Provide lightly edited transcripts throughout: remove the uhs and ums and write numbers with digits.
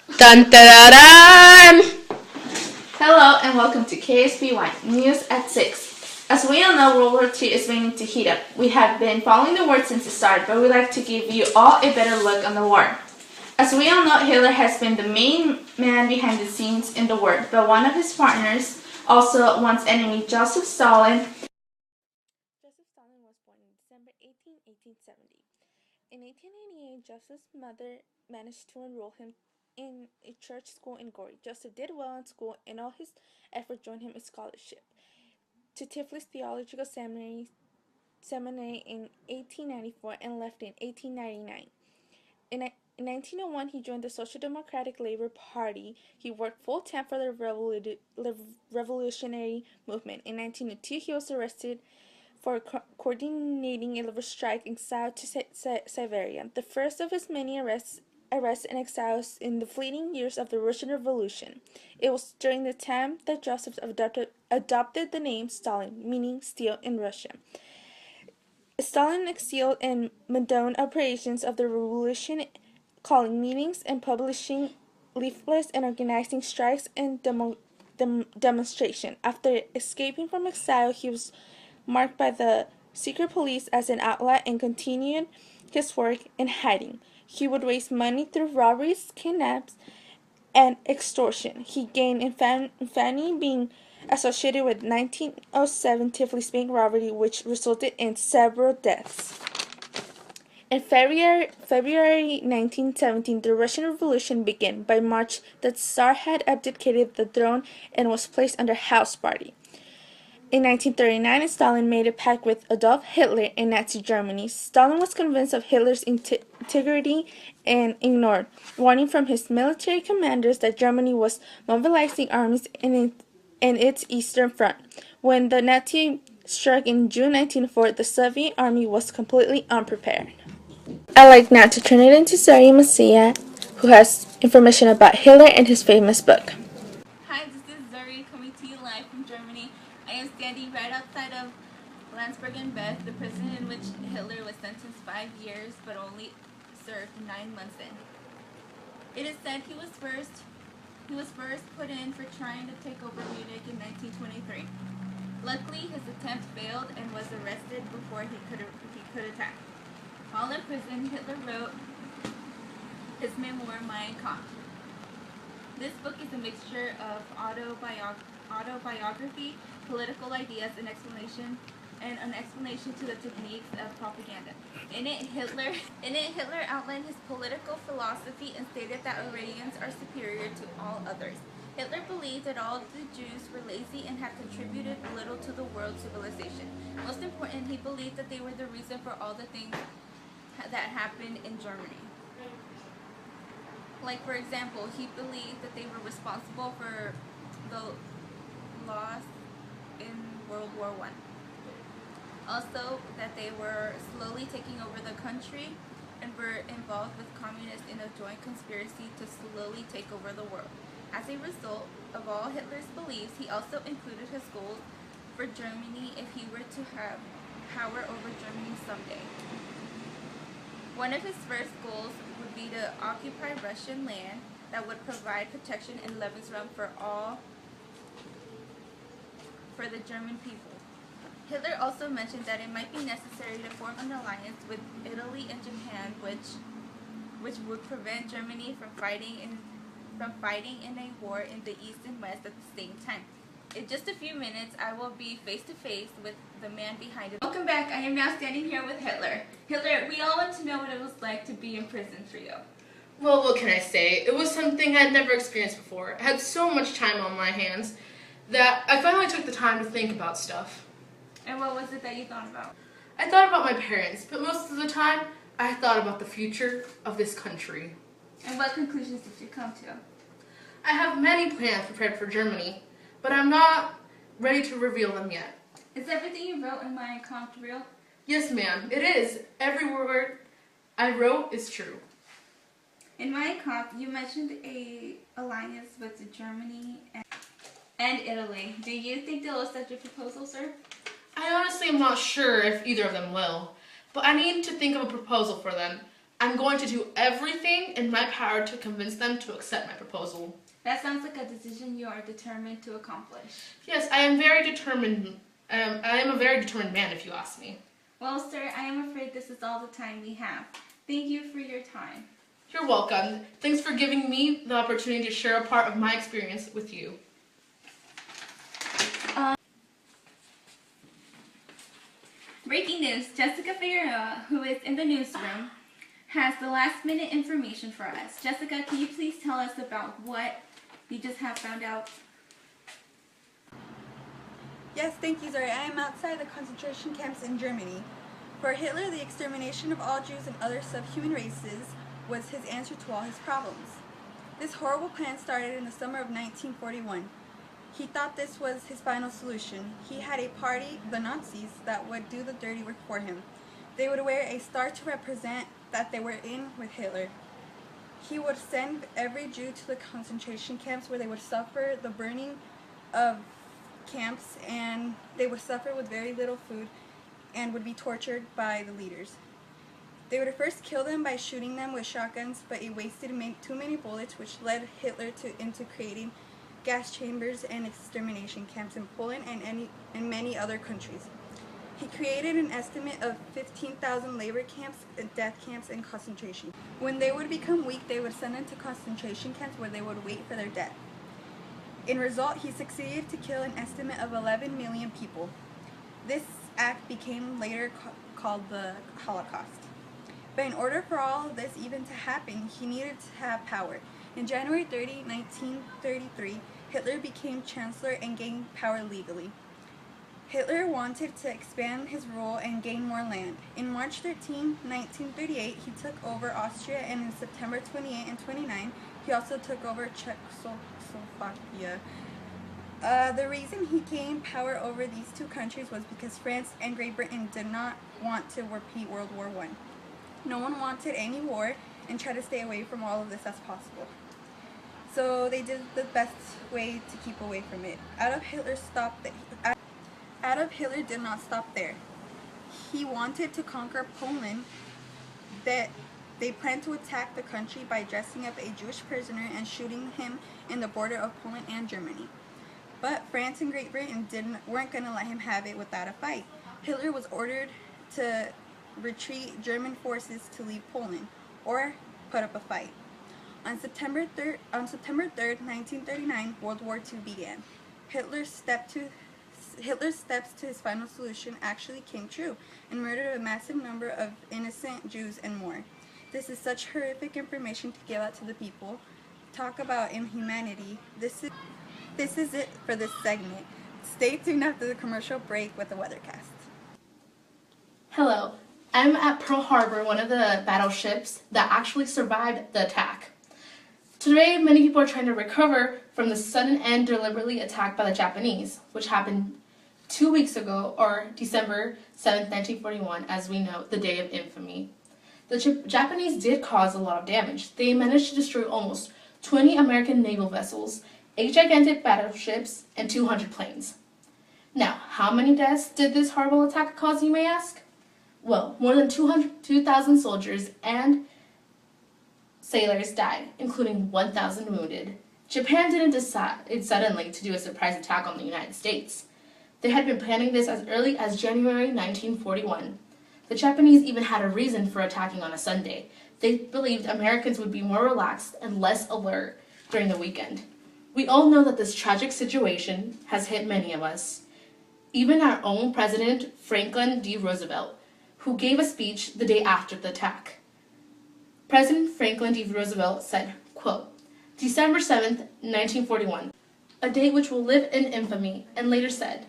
Dun, dun, dun, dun. Hello and welcome to KSBY News at 6. As we all know, World War II is beginning to heat up. We have been following the war since it started, but we'd like to give you all a better look on the war. As we all know, Hitler has been the main man behind the scenes in the war, but one of his partners, also one's enemy, Joseph Stalin. Joseph Stalin was born in December 1870. In 1888, Joseph's mother managed to enroll him in a church school in Gori. Joseph did well in school, and all his efforts joined him a scholarship to Tiflis Theological Seminary in 1894 and left in 1899. In 1901, he joined the Social Democratic Labor Party. He worked full-time for the revolutionary movement. In 1902, he was arrested for coordinating a labor strike in exile to Siberia, the first of his many arrests and exiles in the fleeting years of the Russian Revolution. It was during the time that Joseph adopted the name Stalin, meaning steel in Russian. Stalin excelled in mundane operations of the revolution, calling meetings and publishing leaflets and organizing strikes and demonstration. After escaping from exile, he was marked by the secret police as an outlaw and continued his work in hiding. He would raise money through robberies, kidnaps, and extortion. He gained infamy being associated with 1907 Tiflis bank robbery, which resulted in several deaths. In February 1917, the Russian Revolution began. By March, the Tsar had abdicated the throne and was placed under house party. In 1939, Stalin made a pact with Adolf Hitler in Nazi Germany. Stalin was convinced of Hitler's integrity and ignored warning from his military commanders that Germany was mobilizing armies in its eastern front. When the Nazi struck in June 1904, the Soviet army was completely unprepared. I'd like now to turn it into Sari Masia, who has information about Hitler and his famous book. Hi, this is Zuri coming to you live from Germany. I am standing right outside of Landsberg-and-Beth, the prison in which Hitler was sentenced 5 years but only served 9 months in. It is said he was first put in for trying to take over Munich in 1923. Luckily, his attempt failed and was arrested before he could attack. While in prison, Hitler wrote his memoir, Mein Kampf. This book is a mixture of autobiography, political ideas, and an explanation to the techniques of propaganda. In it, Hitler outlined his political philosophy and stated that Iranians are superior to all others. Hitler believed that all the Jews were lazy and had contributed little to the world's civilization. Most important, he believed that they were the reason for all the things that happened in Germany. Like, for example, he believed that they were responsible for the loss in World War I. Also, that they were slowly taking over the country and were involved with communists in a joint conspiracy to slowly take over the world. As a result of all Hitler's beliefs, he also included his goals for Germany if he were to have power over Germany someday. One of his first goals would be to occupy Russian land that would provide protection and Lebensraum for the German people. Hitler also mentioned that it might be necessary to form an alliance with Italy and Japan, which would prevent Germany from fighting in a war in the East and West at the same time. In just a few minutes, I will be face-to-face with the man behind it. Welcome back. I am now standing here with Hitler. Hitler, we all want to know what it was like to be in prison for you. Well, what can I say? It was something I'd never experienced before. I had so much time on my hands that I finally took the time to think about stuff. And what was it that you thought about? I thought about my parents, but most of the time, I thought about the future of this country. And what conclusions did you come to? I have many plans prepared for Germany, but I'm not ready to reveal them yet. Is everything you wrote in Mein Kampf real? Yes, ma'am, it is. Every word I wrote is true. In Mein Kampf, you mentioned an alliance with Germany and Italy. Do you think they'll accept your proposal, sir? I honestly am not sure if either of them will, but I need to think of a proposal for them I'm going to do everything in my power to convince them to accept my proposal. That sounds like a decision you are determined to accomplish. Yes, I am very determined. I am a very determined man, if you ask me. Well, sir, I am afraid this is all the time we have. Thank you for your time. You're welcome. Thanks for giving me the opportunity to share a part of my experience with you. Breaking news, Jessica Figueroa, who is in the newsroom, has the last minute information for us. Jessica, can you please tell us about what we just have found out? Yes, thank you, Zuri. I am outside the concentration camps in Germany. For Hitler, the extermination of all Jews and other subhuman races was his answer to all his problems. This horrible plan started in the summer of 1941. He thought this was his final solution. He had a party, the Nazis, that would do the dirty work for him. They would wear a star to represent that they were in with Hitler. He would send every Jew to the concentration camps where they would suffer the burning of camps, and they would suffer with very little food and would be tortured by the leaders. They would first kill them by shooting them with shotguns, but it wasted too many bullets, which led Hitler into creating gas chambers and extermination camps in Poland and many other countries. He created an estimate of 15,000 labor camps, death camps, and concentration. When they would become weak, they would send them to concentration camps where they would wait for their death. In result, he succeeded to kill an estimate of 11 million people. This act became later called the Holocaust. But in order for all of this even to happen, he needed to have power. In January 30, 1933, Hitler became chancellor and gained power legally. Hitler wanted to expand his rule and gain more land. In March 13, 1938, he took over Austria, and in September 28 and 29, he also took over Czechoslovakia. The reason he gained power over these two countries was because France and Great Britain did not want to repeat World War I. No one wanted any war and tried to stay away from all of this as possible. So they did the best way to keep away from it. Adolf Hitler did not stop there. He wanted to conquer Poland. That they planned to attack the country by dressing up a Jewish prisoner and shooting him in the border of Poland and Germany. But France and Great Britain weren't going to let him have it without a fight. Hitler was ordered to retreat German forces to leave Poland or put up a fight. On September 3rd, 1939, World War II began. Hitler's steps to his final solution actually came true and murdered a massive number of innocent Jews and more. This is such horrific information to give out to the people. Talk about inhumanity. This is it for this segment. Stay tuned after the commercial break with the weathercast. Hello, I'm at Pearl Harbor, one of the battleships that actually survived the attack. Today, many people are trying to recover from the sudden and deliberately attack by the Japanese, which happened 2 weeks ago, or December 7th, 1941, as we know, the Day of Infamy. The Japanese did cause a lot of damage. They managed to destroy almost 20 American naval vessels, 8 gigantic battleships, and 200 planes. Now, how many deaths did this horrible attack cause, you may ask? Well, more than 2,000 soldiers and sailors died, including 1,000 wounded. Japan didn't decide suddenly to do a surprise attack on the United States. They had been planning this as early as January 1941. The Japanese even had a reason for attacking on a Sunday. They believed Americans would be more relaxed and less alert during the weekend. We all know that this tragic situation has hit many of us. Even our own President Franklin D. Roosevelt, who gave a speech the day after the attack. President Franklin D. Roosevelt said, quote, December 7th, 1941, a date which will live in infamy, and later said,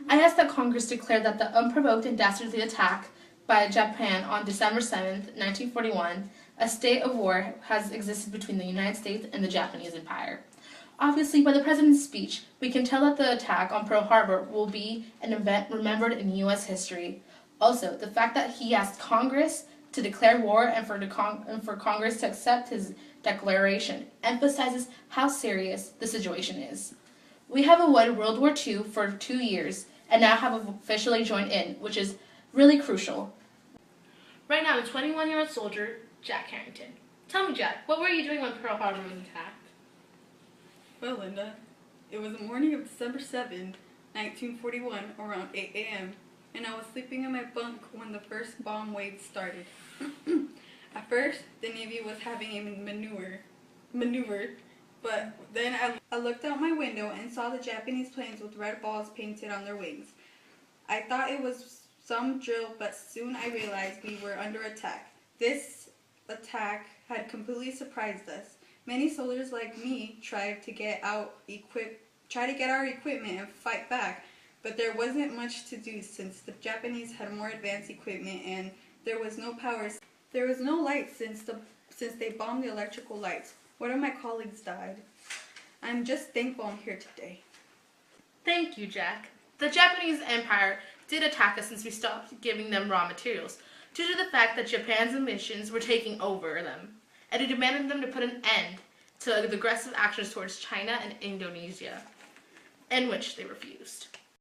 I ask that Congress declare that the unprovoked and dastardly attack by Japan on December 7th, 1941, a state of war has existed between the United States and the Japanese Empire. Obviously, by the President's speech, we can tell that the attack on Pearl Harbor will be an event remembered in U.S. history. Also, the fact that he asked Congress to declare war and for Congress to accept his declaration emphasizes how serious the situation is. We have avoided World War II for 2 years and now have officially joined in, which is really crucial. Right now, the 21-year-old soldier, Jack Harrington. Tell me, Jack, what were you doing when Pearl Harbor was attacked? Well, Linda, it was the morning of December 7th, 1941, around 8 a.m., and I was sleeping in my bunk when the first bomb wave started. At first, the Navy was having a maneuver, but then I looked out my window and saw the Japanese planes with red balls painted on their wings. I thought it was some drill, but soon I realized we were under attack. This attack had completely surprised us. Many soldiers like me tried to get our equipment and fight back, but there wasn't much to do since the Japanese had more advanced equipment and there was no power. There was no light since they bombed the electrical lights. One of my colleagues died. I'm just thankful I'm here today. Thank you, Jack. The Japanese Empire did attack us since we stopped giving them raw materials, due to the fact that Japan's ambitions were taking over them, and it demanded them to put an end to the aggressive actions towards China and Indonesia, in which they refused.